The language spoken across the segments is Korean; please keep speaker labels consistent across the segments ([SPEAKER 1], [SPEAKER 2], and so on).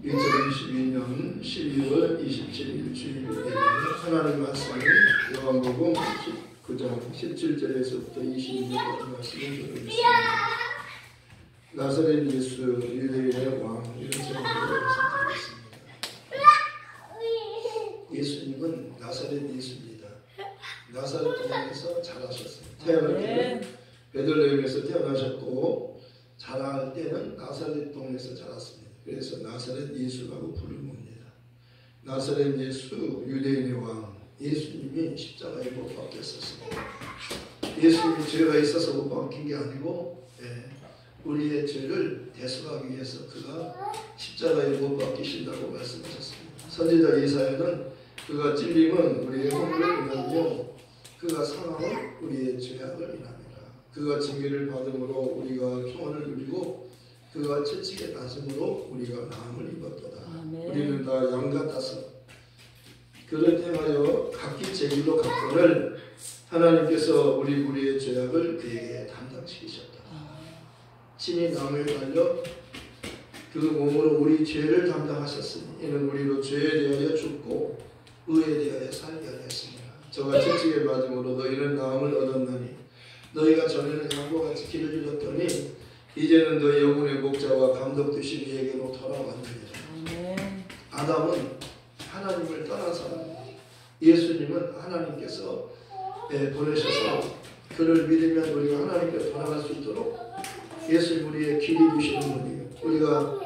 [SPEAKER 1] 2022년 12월 27일 주일에 하나님 말씀을 요한복음 19장 17절에서부터 22절까지 말씀을 전하겠습니다. 나사렛 예수 유대인의 왕, 이런 제목으로 말씀드리겠습니다. 예수님은 나사렛 예수입니다. 나사렛 동네에서 자라셨어요. 태어날 때는 베들레헴에서 태어나셨고 자랄 때는 나사렛 동네에서 자랐습니다. 그래서 나사렛 예수라고 부르는 겁니다. 나사렛 예수 유대인의 왕, 예수님이 십자가에 못 박혔었습니다. 예수님이 죄가 있어서 못 박힌 게 아니고 우리의 죄를 대속하기 위해서 그가 십자가에 못 박히신다고 말씀하셨습니다. 선지자 이사야는 그가 찔림은 우리의 허물을 인하며 그가 상함은 우리의 죄악을 인하니라. 그가 징계를 받음으로 우리가 평안을 누리고 그가 채찍에 맞음으로 우리가 나음을 입었도다. 아멘. 우리는 다 양 같아서 그를 행하여 각기 제 길로 갔거늘 하나님께서 우리의 죄악을 그에게 담당시키셨다. 친히 나무에 달려 그 몸으로 우리 죄를 담당하셨으니 이는 우리로 죄에 대하여 죽고 의에 대하여 살게 하였습니다. 저가 채찍에 맞음으로 너희는 나음을 얻었나니 너희가 전에는 양과 같이 길을 잃었더니 이제는 너희 영혼의 목자와 감독 되신 이에게로 돌아왔느니라. 아담은 하나님을 떠난 사람입니다. 예수님은 하나님께서 보내셔서 그를 믿으면 우리가 하나님께 돌아갈 수 있도록 예수님 우리의 길이 주시는 분이에요. 우리가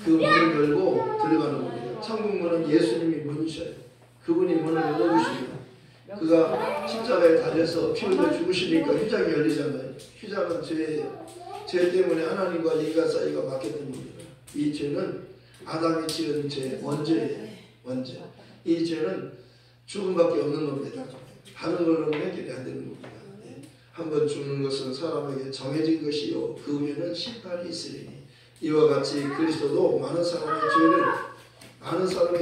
[SPEAKER 1] 그 문을 열고 들어가는 분이에요. 천국 문은 예수님이 문이셔요. 그분이 문을 열어주십니다. 그가 십자가에 달려서 피 흘려 죽으시니까 휘장이 열리잖아요. 휘장은 죄예요. 죄 때문에 하나님과 인간 사이가 막혔던 겁니다. 이 죄는 아담이 지은 죄, 원죄예요. 원죄. 이 죄는 죽음밖에 없는 겁니다. 다른 걸로는 해결이 안 되는 겁니다. 한번 죽는 것은 사람에게 정해진 것이요 그 후에는 심판이 있으리니 이와 같이 그리스도도 많은 사람의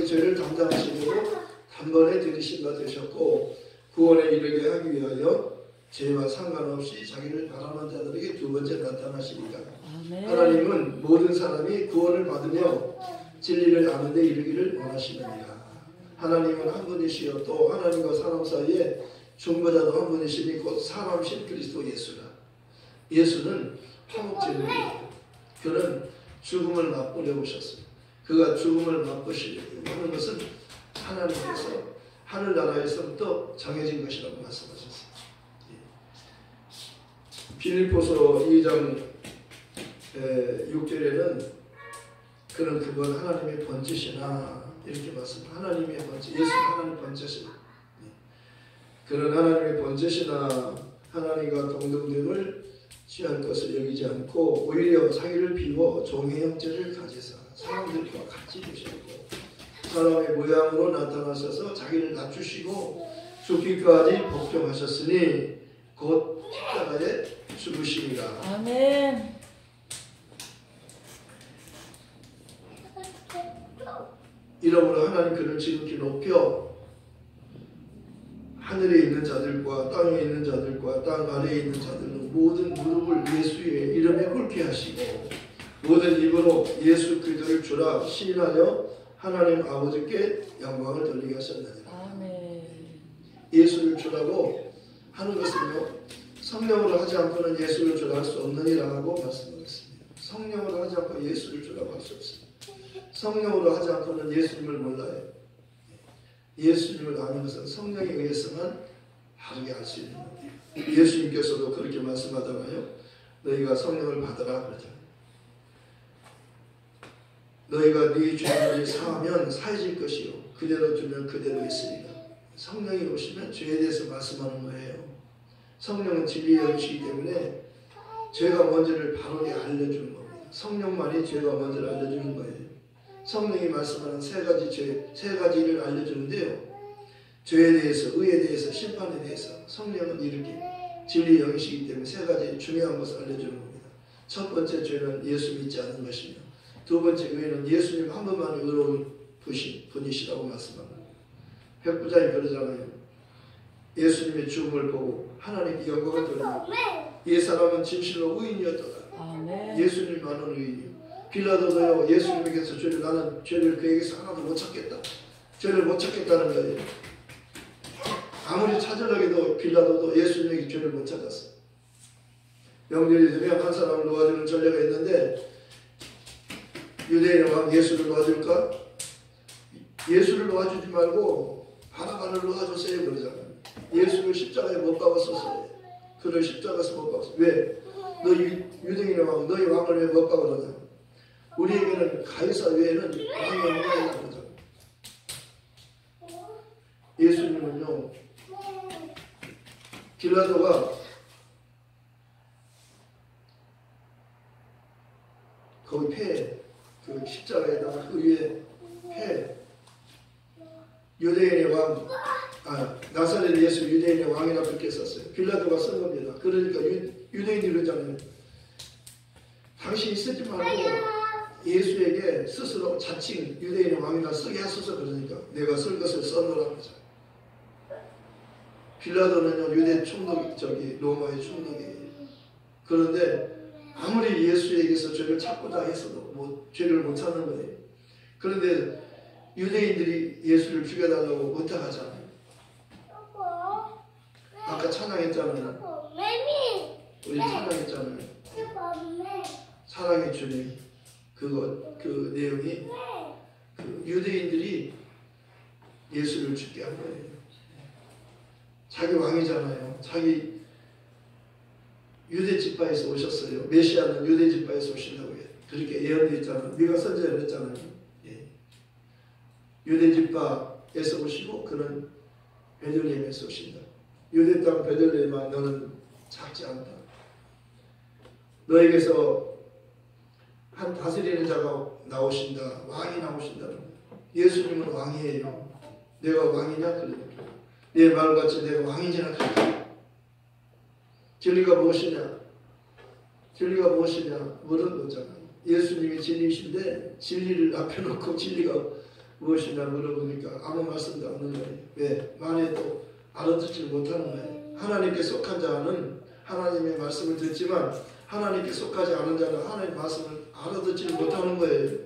[SPEAKER 1] 죄를 담당하시므로 단번에 들이신 바 되셨고 구원에 이르게 하기 위하여 죄와 상관없이 자기를 바라는 자들에게 두 번째 나타나시니까. 하나님은 모든 사람이 구원을 받으며 진리를 아는 데 이르기를 원하시느니라. 하나님은 한 분이시여 또 하나님과 사람 사이에 중보자도 한 분이시니 곧 사람이신 그리스도 예수라. 예수는 화목제물입니다. 그는 죽음을 맛보려 오셨습니다. 그가 죽음을 맛보시려고 하는 것은 하나님께서 하늘나라에서부터 정해진 것이라고 말씀하셨습니다. 빌립보서 2장 6절에는 그는 그건 하나님의 번제시나 이렇게 말씀합니다. 하나님의 번제, 예수 하나님의 번제시나 그는 하나님의 번제시나 하나님과 동등됨을 취할 것을 여기지 않고 오히려 자기를 비워 종의 형체를 가지사 사람들과 같이 되셨고 사람의 모양으로 나타나셔서 자기를 낮추시고 죽기까지 복종하셨으니 곧 십자가에 죽으시니라.
[SPEAKER 2] 아멘.
[SPEAKER 1] 이러므로 하나님 그를 지극히 높여 하늘에 있는 자들과 땅에 있는 자들과 땅 아래에 있는 자들은 모든 무릎을 예수의 이름에 꿇게 하시고 모든 입으로 예수 그리스도를 주라 시인하여 하나님 아버지께 영광을 돌리게 하셨느니라.
[SPEAKER 2] 아멘.
[SPEAKER 1] 예수를 주라고 하는 것은요 성령으로 하지 않고는 예수를 주라 할 수 없느니라고 말씀하셨습니다. 성령으로 하지 않고 예수를 주라고 할 수 없습니다. 성령으로 하지 않고는 예수님을 몰라요. 예수님을 아는 것은 성령에 의해서만 바르게 알 수 있는 겁니다. 예수님께서도 그렇게 말씀하잖아요. 너희가 성령을 받으라 그러잖아요. 너희가 네 죄를 사하면 사해질 것이요 그대로 두면 그대로 있으리라. 성령이 오시면 죄에 대해서 말씀하는 거예요. 성령은 진리의 영이시기 때문에 죄가 뭔지를 바르게 알려주는 겁니다. 성령만이 죄가 뭔지를 알려주는 거예요. 성령이 말씀하는 세 가지를 알려주는데요. 죄에 대해서, 의에 대해서, 심판에 대해서 성령은 이렇게 진리의 영이시기 때문에 세 가지 중요한 것을 알려주는 겁니다. 첫 번째 죄는 예수 믿지 않는 것이며 두 번째 의는 예수님 한 분만이 의로운 분이시라고 말씀합니다. 백부장이 그러잖아요. 예수님의 죽음을 보고 하나님께 영광을 돌리고 이 사람은 진실로 의인이었더라. 예수님만은 의인이요 빌라도도요, 예수님에게서 나는 죄를 그에게서 하나도 못 찾겠다. 죄를 못 찾겠다는 거예요. 아무리 찾으려고 해도 빌라도도 예수님에게 죄를 못 찾았어. 명절이 되면 한 사람을 놓아주는 전례가 있는데, 유대인의 왕 예수를 놓아줄까? 예수를 놓아주지 말고 바라바를 놓아주세요 그러잖아요. 예수를 십자가에 못 박았었어요. 그를 십자가에서 못 박았어. 왜? 너 유대인의 왕, 너희 왕을 왜 못 박으느냐? 우리에게는 가이사 외에는 왕이 없느냐 그러잖아요. 예수님은요, 빌라도가 거기 그 십자가에다가 그 위에 유대인의 왕, 나사렛 예수 유대인의 왕이라고 그렇게 썼어요. 빌라도가 쓴 겁니다. 그러니까 유대인이 그러잖아요. 당신이 쓰지 말고 예수에게 스스로 자칭 유대인의 왕이라 쓰게 하소서. 그러니까 내가 쓸 것을 써놓으라고 하죠. 빌라도는요, 유대 총독, 로마의 총독이에요. 그런데 아무리 예수에게서 죄를 찾고자 해서도 죄를 못 찾는 거예요. 그런데 유대인들이 예수를 죽여달라고 못하잖아요. 아까 찬양했잖아요. 우리 찬양했잖아요. 사랑의 주님. 그 내용이 그 유대인들이 예수를 죽게 한 거예요. 자기 왕이잖아요. 자기 유대 지파에서 오셨어요. 메시아는 유대 지파에서 오신다고 해요. 그렇게 예언되어 있잖아요. 미가 선지자를 했잖아요. 예. 유대 지파에서 오시고 그는 베들레헴에서 오신다. 유대 땅 베들레헴아 너는 작지 않다. 너에게서 한 다스리는 자가 나오신다. 왕이 나오신다. 예수님은 왕이에요. 내가 왕이냐? 그러니까 내 말같이 내가 왕이냐? 그러니까 진리가 무엇이냐? 진리가 무엇이냐? 물은 거잖아요. 예수님이 진리이신데 진리를 앞에 놓고 진리가 무엇이냐 물어보니까 아무 말씀도 안 하는 거예요. 왜? 말해도 알아듣지 못하는 거예요. 하나님께 속한 자는 하나님의 말씀을 듣지만 하나님께 속하지 않은 자는 하나님의 말씀을 알아듣지 못하는 거예요.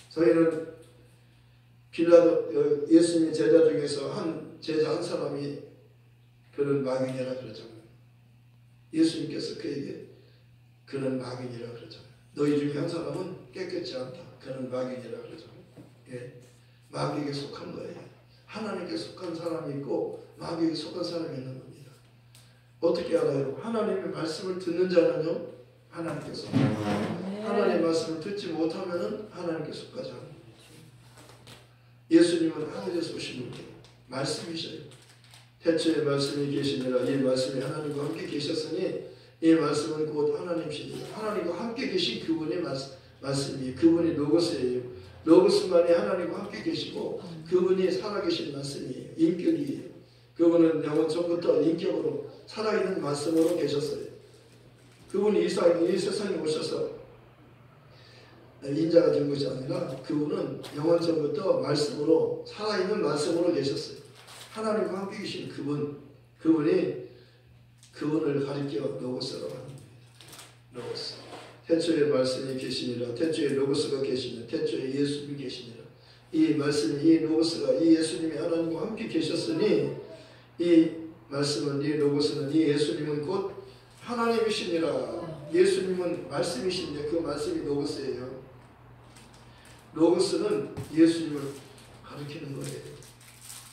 [SPEAKER 1] 저희는 빌라도 예수님의 제자 중에서 제자 한 사람이 그는 마귀니라 그러잖아요. 예수님께서 그에게 그는 마귀니라 그러잖아요. 너희 중에 한 사람은 깨끗지 않다. 그는 마귀니라 그러잖아요. 예, 마귀에게 속한 거예요. 하나님께 속한 사람이 있고 마귀에게 속한 사람이 있는 겁니다. 어떻게 알아요? 하나님의 말씀을 듣는 자는요 하나님께 속합니다. 하나님의 말씀을 듣지 못하면은 하나님께 속하지 않는 거죠. 예수님은 하늘에서 오신 분이에요. 말씀이셔요. 태초에 말씀이 계시니라. 이 말씀이 하나님과 함께 계셨으니 이 말씀은 곧 하나님이십니다. 하나님과 함께 계신 그분의 말씀이에요. 그분이 로고스예요. 로고스만이 하나님과 함께 계시고 그분이 살아계신 말씀이에요. 인격이에요. 그분은 영원 전부터 인격으로 살아있는 말씀으로 계셨어요. 그분이 이 세상에 오셔서 인자가 된 것이 아니라 그분은 영원 전부터 말씀으로 살아있는 말씀으로 계셨어요. 하나님과 함께 계신 그분이 그분을 가리켜 로고스라고 합니다. 로고스. 태초에 말씀이 계시니라. 태초에 로고스가 계시니라. 태초에 예수님이 계시니라. 이 말씀이 이 로고스가 이 예수님이 하나님과 함께 계셨으니 이 말씀은 이 로고스는 이 예수님은 곧 하나님이시니라. 예수님은 말씀이신데 그 말씀이 로고스예요. 로고스는 예수님을 가리키는 거예요.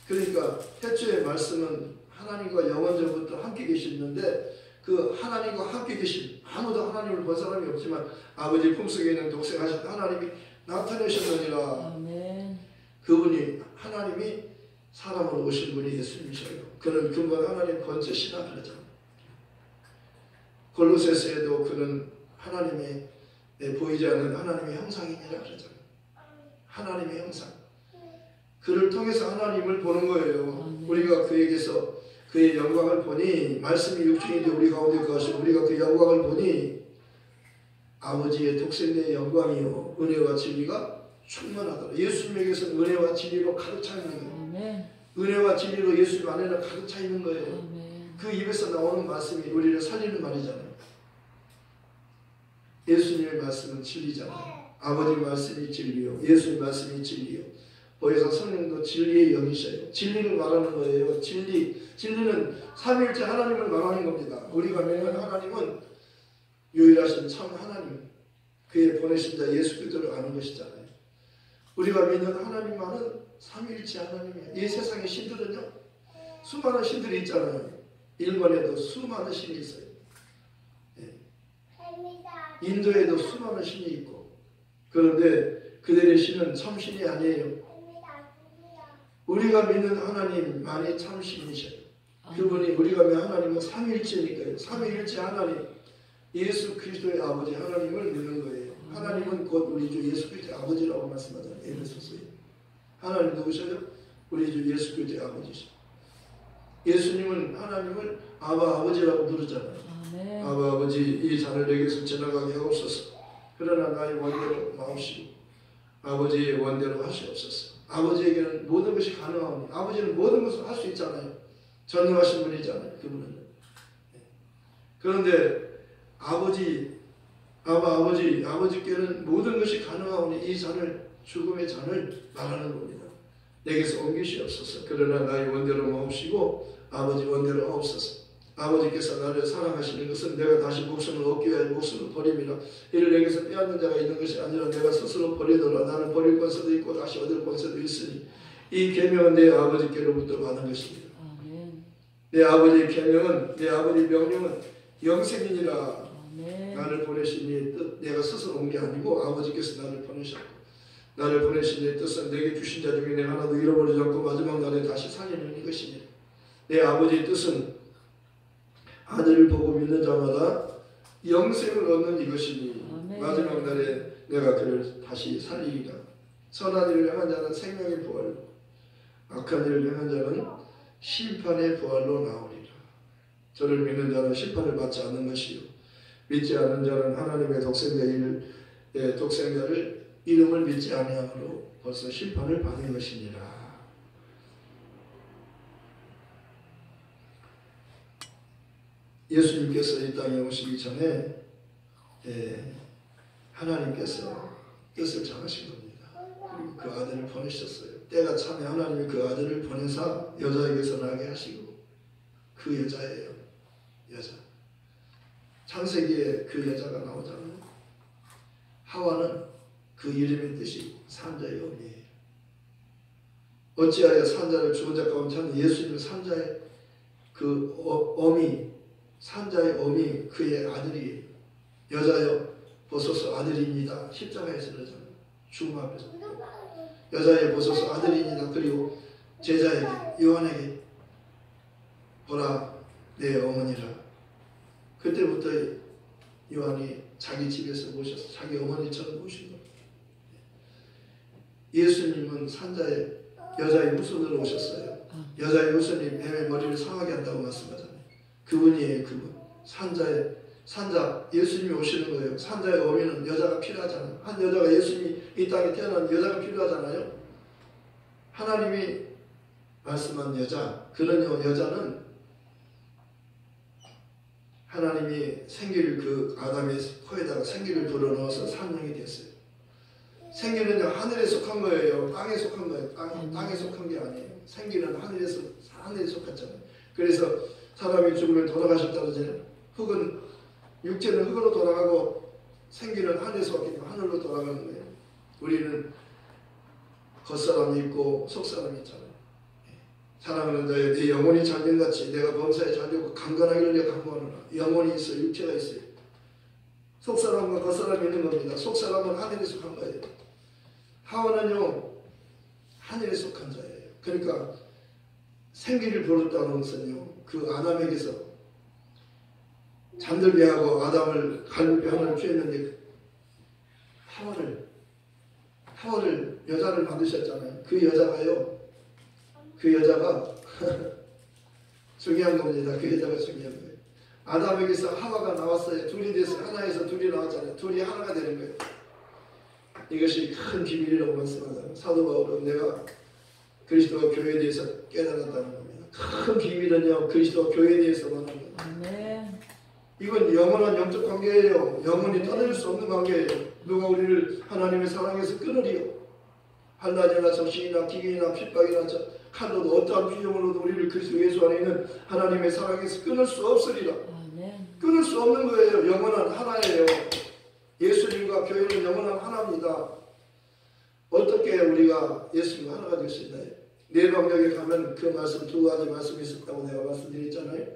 [SPEAKER 1] 그러니까 태초의 말씀은 하나님과 영원전부터 함께 계셨는데 그 하나님과 함께 계신 아무도 하나님을 본 사람이 없지만 아버지 품속에 있는 독생하신 하나님이 나타내셨느니라. 아멘. 그분이 하나님이 사람으로 오신 분이 예수님이셔요. 그는 근본 하나님 번제시나 그러잖아요. 골로새서에도 그는 하나님의 보이지 않는 하나님의 형상이니라 그러잖아요. 하나님의 형상. 그를 통해서 하나님을 보는 거예요. 우리가 그에게서 그의 영광을 보니 말씀이 육신인데 우리 가운데 거하시고 우리가 그 영광을 보니 아버지의 독생자의 영광이요 은혜와 진리가 충만하더라. 예수님에게서는 은혜와 진리로 가득 차 있는 거예요. 은혜와 진리로 예수님 안에는 가득 차 있는 거예요. 그 입에서 나오는 말씀이 우리를 살리는 말이잖아요. 예수님의 말씀은 진리잖아요. 아버지 말씀이 진리요, 예수의 말씀이 진리요. 보혜사 성령도 진리의 영이셔요. 진리를 말하는 거예요. 진리는 삼위일체 하나님을 말하는 겁니다. 우리가 믿는 하나님은 유일하신 참 하나님, 그의 보내신 자 예수 그리스도를 아는 것이잖아요. 우리가 믿는 하나님만은 삼위일체 하나님이에요. 이 세상의 신들은요, 수많은 신들이 있잖아요. 일본에도 수많은 신이 있어요. 인도에도 수많은 신이 있고, 그런데 그들의 신은 참신이 아니에요. 우리가 믿는 하나님만이 참신이셔요. 그분이 우리가 믿는 하나님은 삼위일체니까요. 삼위일체 하나님, 예수 그리스도의 아버지 하나님을 믿는 거예요. 하나님은 곧 우리 주 예수 그리스도의 아버지라고 말씀하잖아요. 에베소서에. 하나님 누구셔요? 우리 주 예수 그리스도의 아버지시죠. 예수님은 하나님을 아버지라고 부르잖아요. 아버지, 이 잔을 내게서 지나가게 하옵소서. 그러나 나의 원대로 마옵시고 아버지의 원대로 하시옵소서. 아버지에게는 모든 것이 가능하오니, 아버지는 모든 것을 할 수 있잖아요. 전능하신 분이잖아요. 그분은. 그런데 아버지께는 모든 것이 가능하오니 이 잔을, 죽음의 잔을 말하는 겁니다. 내게서 옮기시옵소서. 그러나 나의 원대로 마옵시고 아버지 원대로 하옵소서. 아버지께서 나를 사랑하시는 것은 내가 다시 목숨을 얻기 위하여 목숨을 버림이라. 이를 내게서 빼앗는 자가 있는 것이 아니라 내가 스스로 버리더라. 나는 버릴 권세도 있고 다시 얻을 권세도 있으니 이 계명은 내 아버지께로부터 받은 것입니다. 내 아버지의 계명은, 내 아버지의 명령은 영생이니라. 나를 보내신 이의 뜻, 내가 스스로 온 게 아니고 아버지께서 나를 보내셨고, 나를 보내신 이의 뜻은 내게 주신 자 중에 내가 하나도 잃어버리지 않고 마지막 날에 다시 살리는 이것이니, 내 아버지의 뜻은 아들을 보고 믿는 자마다 영생을 얻는 이것이니 마지막 날에 내가 그를 다시 살리리라. 선한 일을 행한 자는 생명의 부활로, 악한 일을 행한 자는 심판의 부활로 나오리라. 저를 믿는 자는 심판을 받지 않는 것이요, 믿지 않는 자는 하나님의 독생자를 이름을 믿지 아니하므로 벌써 심판을 받은 것이니라. 예수님께서 이 땅에 오시기 전에 하나님께서 뜻을 정하신 겁니다. 그리고 그 아들을 보내셨어요. 때가 차면 하나님이 그 아들을 보내사 여자에게서 나게 하시고, 그 여자예요. 여자. 창세기에 그 여자가 나오잖아요. 하와는 그 이름의 뜻이 산자의 어미예요. 어찌하여 산자를 죽은 자 가운데 찾는 예수님은 산자의 그 어미, 산자의 어미, 그의 아들이에요. 여자여 보소서 아들입니다. 십자가에서 그러잖아요. 죽음 앞에서. 여자여 보소서 아들입니다. 그리고 제자에게, 요한에게 보라 내 어머니라. 그때부터 요한이 자기 집에서 모셔서 자기 어머니처럼 모신 겁니다. 예수님은 산자의 여자의 후손으로 오셨어요. 여자의 후손이 뱀의 머리를 상하게 한다고 말씀하잖아요. 그분이에요. 그분. 산자 예수님이 오시는 거예요. 산자의 어미는 여자가 필요하잖아요. 한 여자가, 예수님이 이 땅에 태어난 여자가 필요하잖아요. 하나님이 말씀한 여자, 그런 여자는 하나님이 생기를, 그 아담의 코에다가 생기를 불어넣어서 산영이 됐어요. 생기는 하늘에 속한 거예요. 땅에 속한 거예요. 땅에 속한 게 아니에요. 생기는 하늘에 속했잖아요. 그래서 사람이 죽으면 돌아가셨다 그러잖아요. 육체는 흙으로 돌아가고 생기는 하늘에 속기 때문에 하늘로 돌아가는 거예요. 우리는 겉사람이 있고 속사람이 있잖아요. 사랑하는 자여, 네 영혼이 잠긴같이 내가 범사에 잠기고 강건하기를 내가 강구하노라. 영혼이 있어요. 육체가 있어요. 속사람과 겉사람이 있는 겁니다. 속사람은 하늘에 속한 거예요. 하와는요, 하늘에 속한 자예요. 그러니까 생기를 부렸다는 것은요, 그 아담에게서 잠들게 하고 아담을 갈비 하나를 피했는데 하와를 여자를 만드셨잖아요. 그 여자가 중요한 겁니다. 그 여자가 중요한 거예요. 아담에게서 하와가 나왔어요. 둘이 됐어요. 하나에서 둘이 나왔잖아요. 둘이 하나가 되는 거예요. 이것이 큰 비밀이라고 말씀하잖아요. 사도 바울은 내가 그리스도와 교회에 대해서 깨달았다는 겁니다. 큰 비밀은요, 그리스도와 교회에 대해서 말하는 겁니다. 이건 영원한 영적 관계예요. 영원히 떠날 수 없는 관계예요. 누가 우리를 하나님의 사랑에서 끊으리요? 한낮이나 적신이나 기근이나 핍박이나 칼로도 어떠한 비용으로도 우리를 그리스도 예수 안에 있는 하나님의 사랑에서 끊을 수 없으리라. 끊을 수 없는 거예요. 영원한 하나예요. 예수님과 교회는 영원한 하나입니다. 어떻게 우리가 예수님과 하나가 될 수 있나요? 내방역에 가면 그 말씀 두 가지 말씀이 있었다고 내가 말씀드렸잖아요.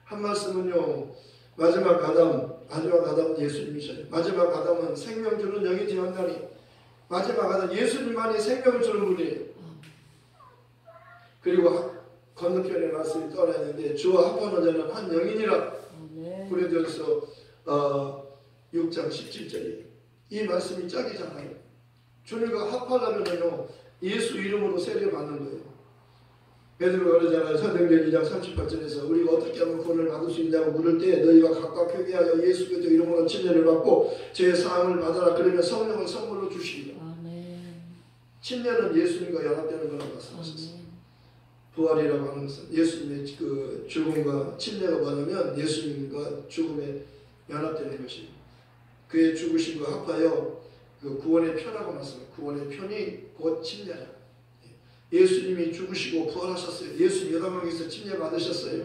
[SPEAKER 1] 한 말씀은요, 마지막 아담은 예수님이셔요. 마지막 아담은 생명 주는 영이 되었나니, 마지막 아담 예수님만이 생명을 주는 분이에요. 그리고 건너편에 말씀이 떠나있는데 주와 합하는 자는 한 영이니라. 고린도전서 6장 17절이에요. 이 말씀이 짝이잖아요. 주님과 합하려면요 예수 이름으로 세례 받는 거예요. 베드로가 그러잖아요. 사도행전 2장 38절에서 우리가 어떻게 하면 구원을 받을 수 있냐고 물을 때 너희가 각각 회개하여 예수 그리스도 이름으로 침례를 받고 죄 사함을 받아라. 그러면 성령을 선물로 주시리라. 침례는 예수님과 연합되는 거라고 말씀하셨어요. 부활이라고 하는 것은 예수님의 그 죽음과 침례가 뭐냐면 예수님과 죽음에 연합되는 것입니다. 그의 죽으심과 합하여 그 구원의 편하고 말씀합니다. 구원의 편이 곧 침례라. 예수님이 죽으시고 부활하셨어요. 예수님 요단강에서 침례 받으셨어요.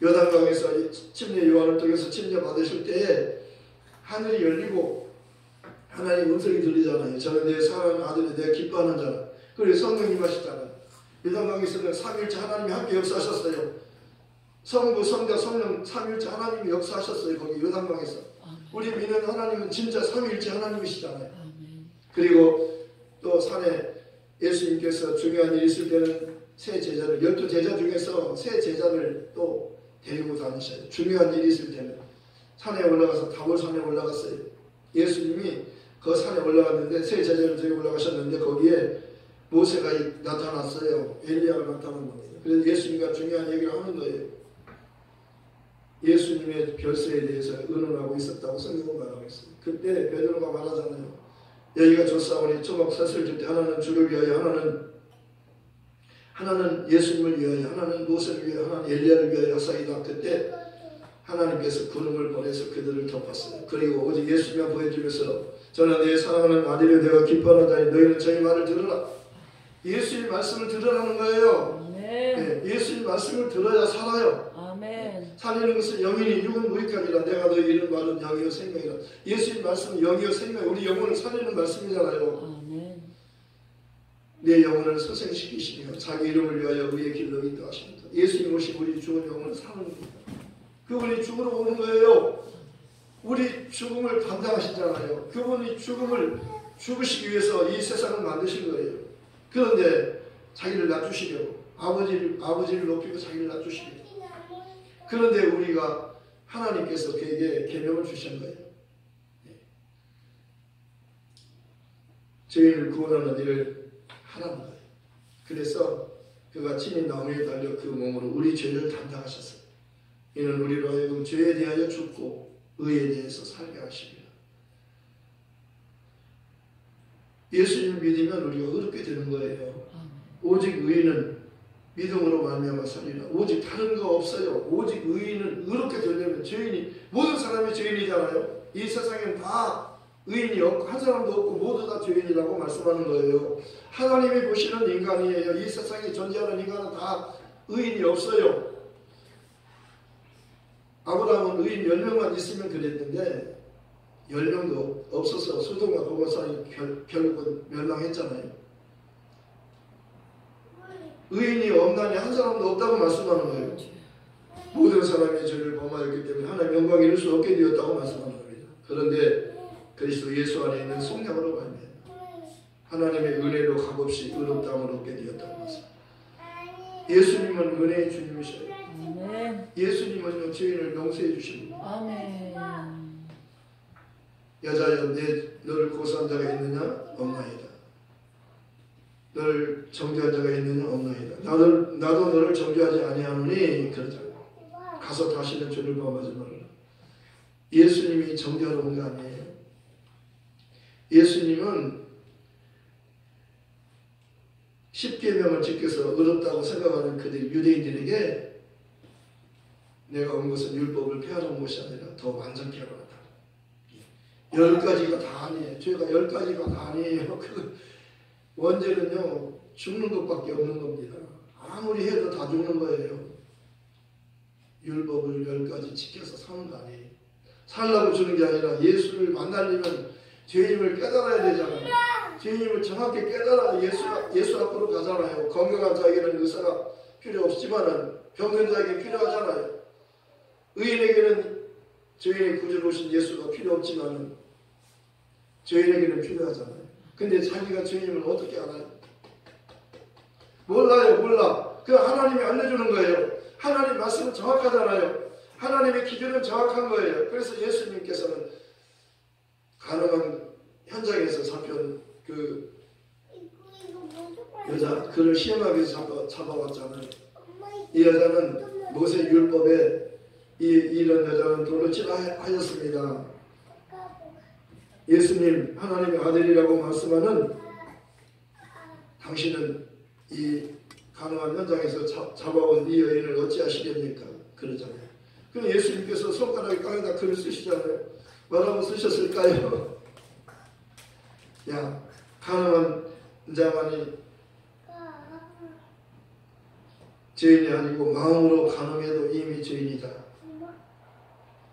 [SPEAKER 1] 요단강에서 침례 요한을 통해서 침례 받으실 때에 하늘이 열리고 하나님 음성이 들리잖아요. 저는 내 사랑하는 아들이 내가 기뻐하는 자라. 그리고 성령이 임하셨잖아요. 요단강에서는 삼위일체 하나님이 함께 역사하셨어요. 성부, 성자, 성령 삼위일체 하나님이 역사하셨어요. 거기 요단강에서. 우리 믿는 하나님은 진짜 삼위일체 하나님이시잖아요. 그리고 또 산에 예수님께서 중요한 일이 있을 때는 세 제자를 12제자 중에서 세 제자를 또 데리고 다니셔요. 중요한 일이 있을 때는 산에 올라가서 다볼산에 올라갔어요. 예수님이 그 산에 올라갔는데 세 제자를 데리고 올라가셨는데 거기에 모세가 나타났어요. 엘리야가 나타난 겁니다. 그래서 예수님과 중요한 얘기를 하는 거예요. 예수님의 별세에 대해서 의논하고 있었다고 성경은 말하고 있어요. 그때 베드로가 말하잖아요. 여기가 조사오니 초막 셋을 줄 때 하나는 주를 위하여 하나는 예수님을 위하여 하나는 모세를 위하여 하나는 엘리야를 위하여 하사이다. 그때 하나님께서 구름을 보내서 그들을 덮었어요. 그리고 오직 예수님만 보여주면서 저는 내 사랑하는 아들이 내가 기뻐하는 자니 너희는 저희 말을 들으라. 예수님 말씀을 들으라는 거예요. 네, 예수님 말씀을 들어야 살아요. 아멘. 살리는 것은 영이니 육은 무익하니라. 내가 너희 이런 말은 영이요 생명이라. 예수님 말씀은 영이요 생명, 우리 영혼을 살리는 말씀이잖아요. 아멘. 내 영혼을 소생시키시며 자기 이름을 위하여 의의 길로 인도하십니다. 예수님 오시 우리 죽은 영혼을 사는 겁니다. 그분이 죽으러 오는 거예요. 우리 죽음을 감당하시잖아요. 그분이 죽으시기 위해서 이 세상을 만드신 거예요. 그런데 자기를 낮추시려고 아버지를 높이고 자기를 낮추시려고. 그런데 우리가 하나님께서 그에게 계명을 주신 거예요. 죄인을 구원하는 일을 하라는 거예요. 그래서 그가 친히 나무에 달려 그 몸으로 우리 죄를 담당하셨어요. 이는 우리로 하여금 죄에 대하여 죽고 의에 대해서 살게 하십니다. 예수님을 믿으면 우리가 의롭게 되는 거예요. 오직 의인은 믿음으로 말미암아 살리라. 오직 다른 거 없어요. 오직 의인은 의롭게 되려면 죄인이 모든 사람이 죄인이잖아요. 이 세상엔 다 의인이 없고 한 사람도 없고 모두 다 죄인이라고 말씀하는 거예요. 하나님이 보시는 인간이에요. 이 세상에 존재하는 인간은 다 의인이 없어요. 아브라함은 의인 10명만 있으면 그랬는데 10명도 없어서 소돔과 고모산이 결국은 멸망했잖아요. 의인이 없나니 한 사람도 없다고 말씀하는 거예요. 모든 사람이 죄를 범하였기 때문에 하나님 영광을 이룰 수 없게 되었다고 말씀하는 겁니다. 그런데 그리스도 예수 안에 있는 성령으로 말미암아 하나님의 은혜로 값없이 의롭다함을 얻게 되었다고 말씀합니다. 예수님은 은혜의 주님이셔요. 예수님은 죄인을 용서해 주십니다. 아멘. 여자여 너를 고소한 자가 있느냐? 없나이다. 너를 정죄한 자가 있느냐? 없나이다. 나도 너를 정죄하지 아니하노니 그러잖아요. 가서 다시는 죄를 범하지 말아라. 예수님이 정죄하러 온 거 아니에요. 예수님은 십계명을 지켜서 의롭다고 생각하는 그들 유대인들에게 내가 온 것은 율법을 폐하는 것이 아니라 더 완전케 하라. 10가지가 다 아니에요. 죄가 10가지가 다 아니에요. 그 원죄는요 죽는 것밖에 없는 겁니다. 아무리 해도 다 죽는 거예요. 율법을 10가지 지켜서 사는 거 아니에요. 살라고 주는 게 아니라 예수를 만나려면 죄인을 깨달아야 되잖아요. 죄인을 정확히 깨달아야 예수 앞으로 가잖아요. 건강한 자에게는 의사가 필요 없지만은 병든 자에게 필요하잖아요. 의인에게는 죄인의 구주로 오신 예수가 필요 없지만은 죄인에게는 필요하잖아요. 근데 자기가 죄인임을 어떻게 알아요? 몰라요. 몰라. 그 하나님이 알려주는 거예요. 하나님 말씀은 정확하잖아요. 하나님의 기준은 정확한 거예요. 그래서 예수님께서는 가능한 현장에서 잡혀온 그 여자, 그를 시험하기 위해서 잡아왔잖아요. 이 여자는 모세 율법에 이런 여자는 돌로 치라 하였습니다. 예수님 하나님의 아들이라고 말씀하는 당신은 이 가능한 현장에서 잡아온 이 여인을 어찌하시렵니까? 그러잖아요. 그럼 예수님께서 손가락에 땅에다 글을 쓰시잖아요. 뭐라고 쓰셨을까요? 야, 가능한 자만이 죄인이 아니고 마음으로 가늠해도 이미 죄인이다.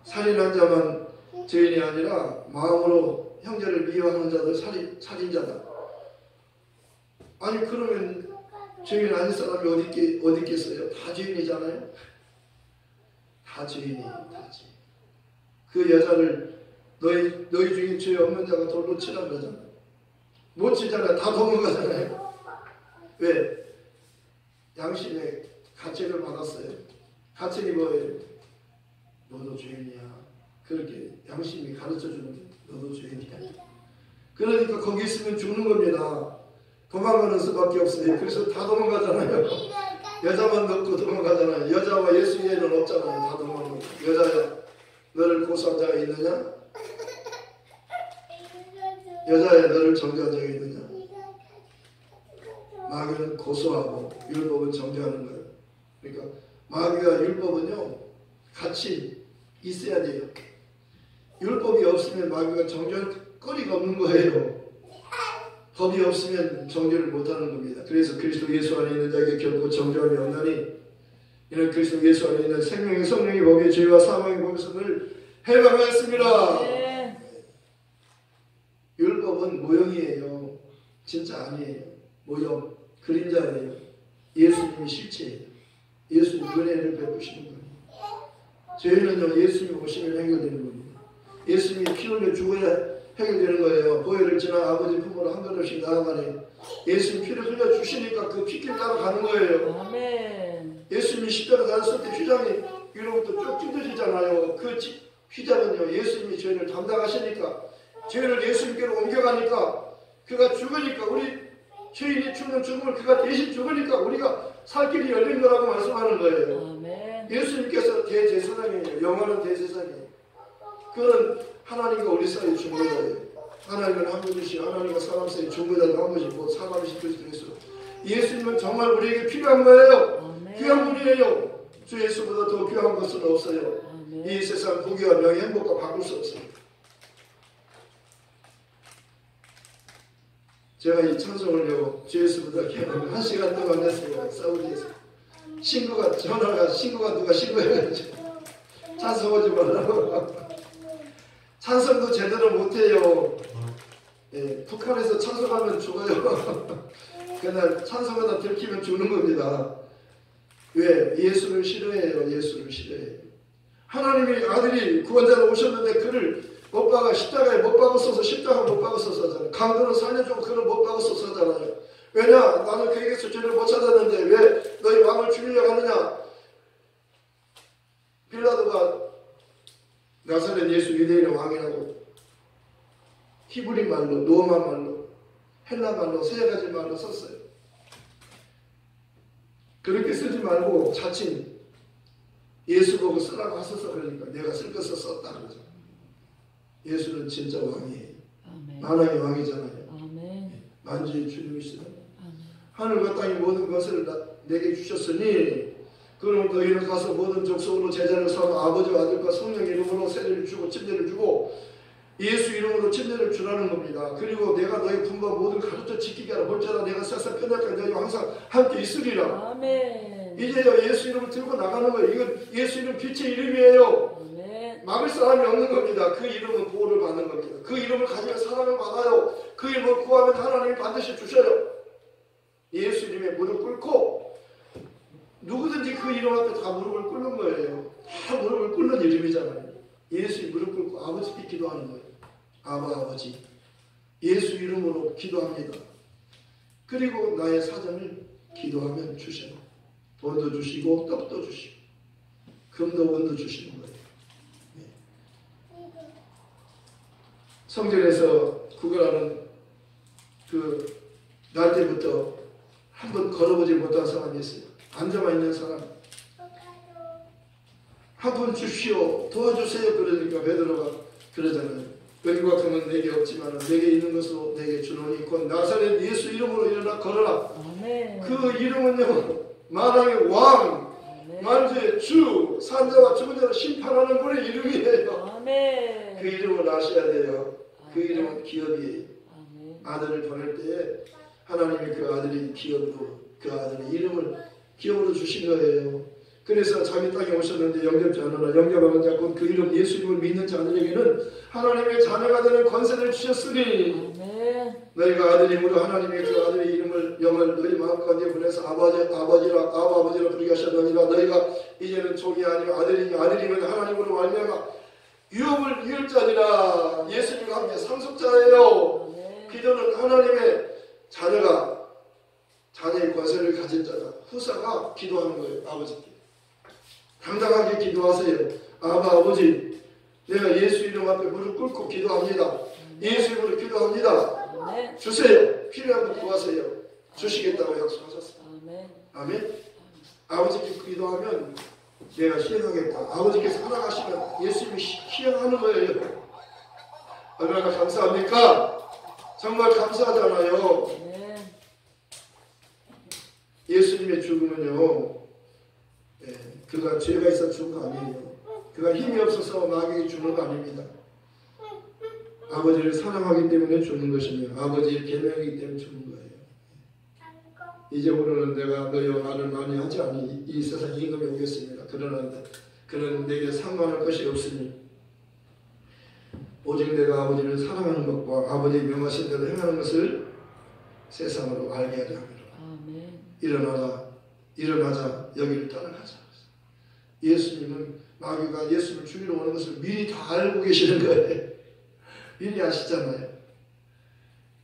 [SPEAKER 1] 살인한 자만 죄인이 아니라 마음으로 형제를 미워하는 자도 살인자다. 아니 그러면 죄인 아닌 사람이 어디 있겠어요? 다 죄인이잖아요. 다 죄인이에요. 다 죄인. 그 여자를 너희 중에 죄 없는 자가 돌로 치라는 거잖아요. 못 치잖아요. 다 도망가잖아요. 왜? 양심의 가책을 받았어요. 가책이 뭐예요? 너도 죄인이야. 그렇게 양심이 가르쳐주는 게 너도 죄인이야. 그러니까 거기 있으면 죽는 겁니다. 도망가는 수밖에 없어요. 그래서 다 도망가잖아요. 여자만 넣고 도망가잖아요. 여자와 예수 외에는 없잖아요. 다 도망가고. 여자야, 너를 고소한 자가 있느냐? 여자야, 너를 정죄한 자가 있느냐? 마귀는 고소하고 율법은 정죄하는 거예요. 그러니까 마귀와 율법은요 같이 있어야 돼요. 율법이 없으면 마귀가 정죄할 거리가 없는 거예요. 법이 없으면 정죄를 못하는 겁니다. 그래서 그리스도 예수 안에 있는 자에게 결코 정죄함이 없나니 이는 그리스도 예수 안에 있는 생명의 성령의 법이 죄와 사망의 법에서 늘 해방하였습니다. 네. 율법은 모형이에요. 진짜 아니에요. 모형, 그림자예요. 예수님이 실체예요. 예수님 은혜를 베푸시는 거예요. 죄는요 예수님이 오시면 해결되는 겁니다. 예수님이 피 흘려 죽어야 해결되는 거예요. 보혈을 지나 아버지 품으로 한 걸음씩 나아가네. 예수님 피를 흘려 주시니까 그 피길 따라가는 거예요. 아멘. 예수님이 십자가 달았을 때 휘장이 위로부터 쭉 찢어지잖아요. 그 휘장은요 예수님이 죄를 담당하시니까 죄를 예수님께로 옮겨가니까 그가 죽으니까 우리 죄인이 죽는 죽음을 그가 대신 죽으니까 우리가 살 길이 열린 거라고 말씀하는 거예요. 아멘. 예수님께서 대제사장이에요. 영원한 대제사장이에요. 그는 하나님과 우리 사이에 중보자예요. 하나님은 한 분이시요 하나님과 사람 사이에 중보자도 한 분이고 사람이신 그리스도 예수님은 정말 우리에게 필요한 거예요. 아멘. 귀한 분이에요. 주 예수보다 더 귀한 것은 없어요. 아멘. 이 세상 부귀와 명예 행복과 바꿀 수 없어요. 제가 이 찬송을요 주 예수보다 귀한 1시간 동안 했어요. 사우디에서 신부가 누가 신고해가지고 찬송하지 말라고. 찬송도 제대로 못해요. 예, 북한에서 찬송하면 죽어요. 그날 찬송하다 들키면 죽는 겁니다. 왜? 예수를 싫어해요. 예수를 싫어해요. 하나님의 아들이 구원자로 오셨는데 그를 못 박아 십자가에 못 박았어서 십자가 못 박았어서 하잖아요. 강도는 살려주고 그를 못 박았어서 하잖아요. 왜냐? 나는 그에게서 죄를 못 찾았는데 왜 너희 왕을 죽이려고 하느냐? 빌라도가 나사렛 예수 유대인의 왕이라고 히브리 말로, 로마 말로, 헬라 말로 세 가지 말로 썼어요. 그렇게 쓰지 말고 자칭 예수 보고 쓰라고 하셔서 그러니까 내가 쓸 것을 썼다 그러죠. 예수는 진짜 왕이에요. 아멘. 만왕의 왕이잖아요. 아멘. 만주의 주님이시다. 하늘과 땅의 모든 것을 내게 주셨으니 그러면 너희는 가서 모든 족속으로 제자를 삼아 아버지와 아들과 성령 이름으로 세례를 주고 침례를 주고 예수 이름으로 침례를 주라는 겁니다. 그리고 내가 너희 분과 모든 가르쳐 지키게 하라. 볼지라 내가 세상 끝날까지 너희와 항상 함께 있으리라.
[SPEAKER 2] 아멘.
[SPEAKER 1] 이제요 예수 이름을 들고 나가는 거예요. 이건 예수 이름 빛의 이름이에요.
[SPEAKER 2] 아멘.
[SPEAKER 1] 막을 사람이 없는 겁니다. 그 이름은 보호를 받는 겁니다. 그 이름을 가지면 사랑을 받아요. 그 이름을 구하면 하나님이 반드시 주셔요. 예수 이름에 무릎 꿇고 누구든지 그 이름 앞에 다 무릎을 꿇는 거예요. 다 무릎을 꿇는 이름이잖아요. 예수 무릎 꿇고 아버지께 기도하는 거예요. 아버지 예수 이름으로 기도합니다. 그리고 나의 사정을 기도하면 주셔요. 돈도 주시고 떡도 주시고 금도 원도 주시는 거예요. 성전에서 구걸하는 그 날 때부터 한 번 걸어보지 못한 사람이 있어요. 앉아만 있는 사람. 한 번 주시오 도와주세요. 그러니까 베드로가 그러잖아요. 은과 금은 내게 없지만 내게 있는 것으로 내게 주노니 곧 나사렛 예수 이름으로 일어나 걸어라.
[SPEAKER 2] 아멘.
[SPEAKER 1] 그 이름은요 만왕의 왕, 만주의 주, 산자와 죽은 자를 심판하는 분의 이름이에요.
[SPEAKER 2] 아멘.
[SPEAKER 1] 그 이름을 아셔야 돼요. 그 이름은 기업이에요.
[SPEAKER 2] 아멘.
[SPEAKER 1] 아들을 보낼 때에 하나님이 그 아들이 기업으로 그 아들의 이름을 기업으로 주신 거예요. 그래서 자기 땅에 오셨는데 영접지 않으나 영접하는 자 곧 그 이름 예수 이름을 믿는 자들에게는 하나님의 자녀가 되는 권세를 주셨으니
[SPEAKER 2] 아멘.
[SPEAKER 1] 너희가 아들임으로 하나님의 그 아들의 이름을 영을 너희 마음 가운데 보내서 아버지라 부르게 하셨느니라. 너희가 이제는 종이 아니면 아들이면 하나님으로 말미암아 유업을 이을 자니라. 예수님과 함께 상속자예요. 기도는 하나님의 자녀의 권세를 가진 자가 후사가 기도하는 거예요. 아버지께 당당하게 기도하세요. 아버지 내가 예수 이름 앞에 무릎 꿇고 기도합니다. 예수 이름으로 기도합니다. 주세요. 필요한 거 구하세요. 주시겠다고 약속하셨어요. 아멘. 아버지께 기도하면 내가 시행하겠다. 아버지께서 살아가시면 예수님이 시행하는 거예요. 얼마나 감사합니까? 정말 감사하잖아요. 예수님의 죽음은요, 그가 죄가 있어 죽은 거 아니에요. 그가 힘이 없어서 마귀에게 죽는 거 아닙니다. 아버지를 사랑하기 때문에 죽는 것이며 아버지의 계명이기 때문에 죽는 거예요. 이제부터는 내가 너희와 말을 많이 하지 않으니 이 세상 임금이 오겠습니다. 그러나 그는 내게 상관할 것이 없으니 오직 내가 아버지를 사랑하는 것과 아버지의 명하신 대로 행하는 것을 세상으로 알게 하려 함이라. 일어나자 여기를 떠나가자. 예수님은 마귀가 예수를 죽이러 오는 것을 미리 다 알고 계시는 거예요. 미리 아시잖아요.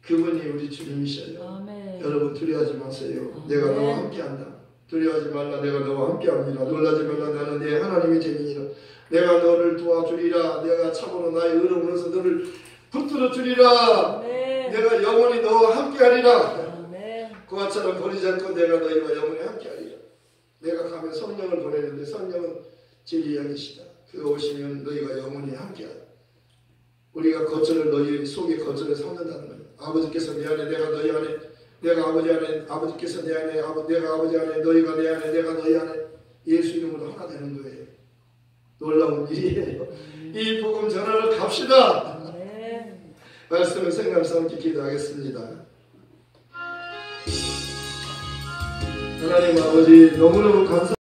[SPEAKER 1] 그분이 우리 주님이셔요. 아멘. 여러분 두려워하지 마세요. 아멘. 내가 너와 함께한다. 두려워하지 말라. 내가 너와 함께합니다. 놀라지 말라. 나는 내 하나님의 재민이라. 내가 너를 도와주리라. 내가 참으로 나의 의로 오면서 너를 붙들어 주리라. 아멘. 내가 영원히 너와 함께하리라. 그와처럼 버리지 않고 내가 너희와 영원히 함께하리라. 내가 가면 성령을 보내는데 성령은 진리의 영이시다. 그가 오시면 너희가 영원히 함께하리라. 우리가 거처를 너희 속에 거처를 삼는다는 거예요. 아버지께서 내 안에 내가 너희 안에 내가 아버지 안에 아버지께서 내 안에 내가 아버지 안에 너희가 내 안에 내가 너희 안에 예수 이름으로 하나 되는 거예요. 놀라운 일이에요. 이 복음 전하러 갑시다. 말씀을 생각하면서 함께 기도하겠습니다. 하나님 아버지 너무너무 감사합니다.